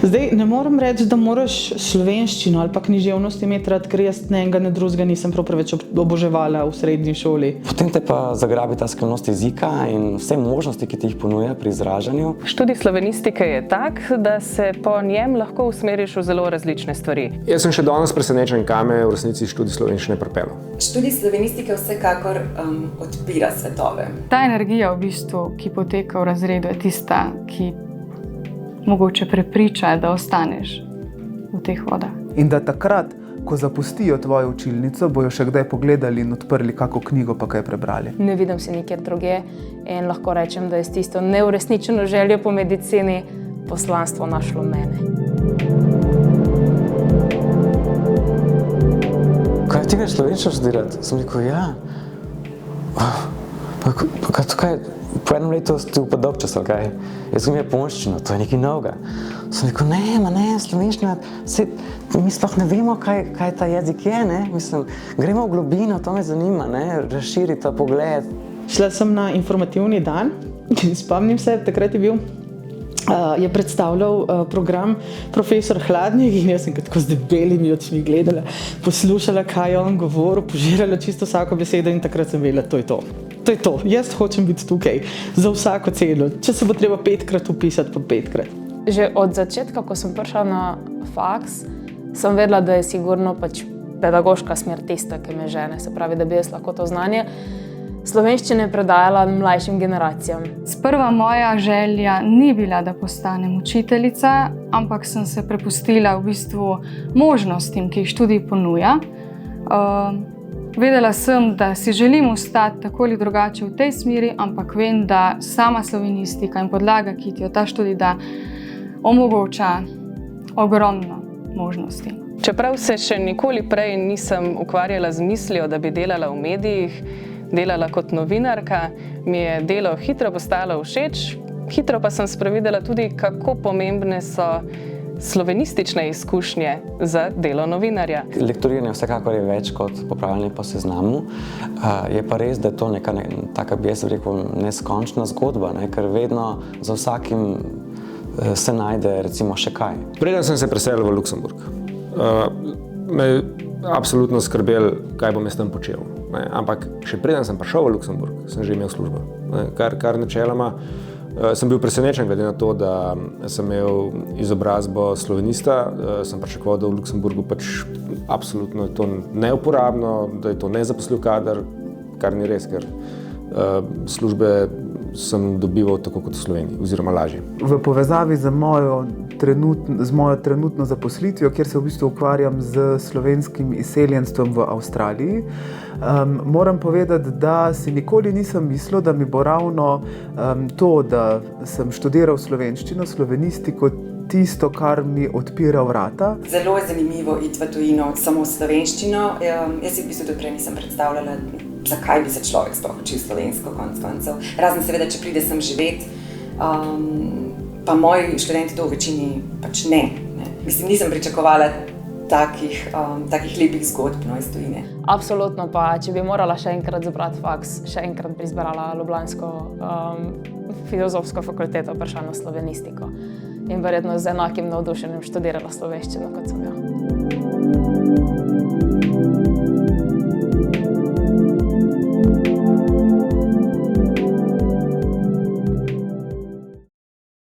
Zdaj, ne morem reči, da moraš slovenščino ali pa književnost imeti rad, ker jaz ne enega, ne drugega nisem prav preveč oboževala v srednji šoli. Potem te pa zagrabi ta skrivnost jezika in vse možnosti, ki ti jih ponuja pri izražanju. Študij slovenistike je tak, da se po njem lahko usmeriš v zelo različne stvari. Jaz sem še danes presenečen, kaj me v resnici študij slovenščine pripeljal. Študij slovenistike vsekakor odpira svetove. Ta energija, v bistvu, ki poteka v razredu, je tista, ki mogoče prepriča, da ostaneš v teh vodah. In da takrat, ko zapustijo tvojo učilnico, bojo še kdaj pogledali in odprli kako knjigo pa kaj prebrali. Ne vidim se nikjer drugje in lahko rečem, da je s tisto neuresničeno željo po medicini poslanstvo našlo mene. Kaj ti greš slovenščino študirati? Sem rekel, ja. Pa tukaj po enem letu ti upad dolgčas, ali kaj? Jaz sem imel pomoščino, to je nekaj novega. Sem rekel, ne, slovenščina, mi sploh ne vemo, kaj ta jezik je, ne? Mislim, gremo v globino, to me zanima, ne? Razširi ta pogled. Šla sem na informativni dan in spomnim se, takrat je predstavljal program profesor Hladnik in jaz sem tako z debelimi očmi gledala, poslušala, kaj je on govoril, požirala čisto vsako besedo in takrat sem vedela, to je to. To je to. Jaz hočem biti tukaj za vsako ceno. Če se bo treba 5-krat upisati, pa 5-krat. Že od začetka, ko sem prišla na faks, sem vedela, da je sigurno pedagoška smer tista, ki me žene. Se pravi, da bi jaz lahko to znanje slovenščine predajala mlajšim generacijam. Sprva moja želja ni bila, da postanem učiteljica, ampak sem se prepustila v bistvu možnostim, ki jih študij ponuja. Vedela sem, da si želim ostati tako ali drugače v tej smeri, ampak vem, da sama slovenistika in podlaga, ki ti jo ta študij da, omogoča ogromno možnosti. Čeprav se še nikoli prej nisem ukvarjala z mislijo, da bi delala v medijih, delala kot novinarka, mi je delo hitro postalo všeč, hitro pa sem sprevidela tudi, kako pomembne so slovenistične izkušnje za delo novinarja. Lektoriranje vsekakor je več kot popravljanje po seznamu. Je pa res, da je to neka taka, bi jaz rekel, neskončna zgodba, ne? Ker vedno za vsakim se najde recimo še kaj. Preden sem se preselil v Luksemburg, me je absolutno skrbel, kaj bom jaz tam počel. Ne? Ampak še preden sem prišel v Luksemburg, sem že imel službo. Kar načeloma sem bil presenečen, glede na to, da sem imel izobrazbo slovenista, sem pričakoval, da v Luksemburgu absolutno je to neuporabno, da je to nezaposljiv kader, kar ni res, ker službe sem dobival tako kot v Sloveniji, oziroma lažje. V povezavi z mojo trenutno zaposlitvijo, kjer se v bistvu ukvarjam z slovenskim izseljenstvom v Avstraliji, moram povedati, da si nikoli nisem mislil, da mi bo ravno to, da sem študiral slovenščino, slovenistiko, tisto, kar mi odpira vrata. Zelo je zanimivo iti v tujino samo slovenščino. Jaz si v bistvu tudi prej nisem predstavljala, zakaj bi se človek sploh učil slovensko konec koncev. Razen seveda, če pride sem živeti, pa moji študenti to v večini ne. Mislim, nisem pričakovala takih lepih zgodb iz tujine. Absolutno pa, če bi morala še enkrat zabrati faks, še enkrat bi izbrala ljubljansko filozofsko fakulteto, prišla na slovenistiko. In verjetno z enakim navdušenjem študirala slovenščino, kot sem jo.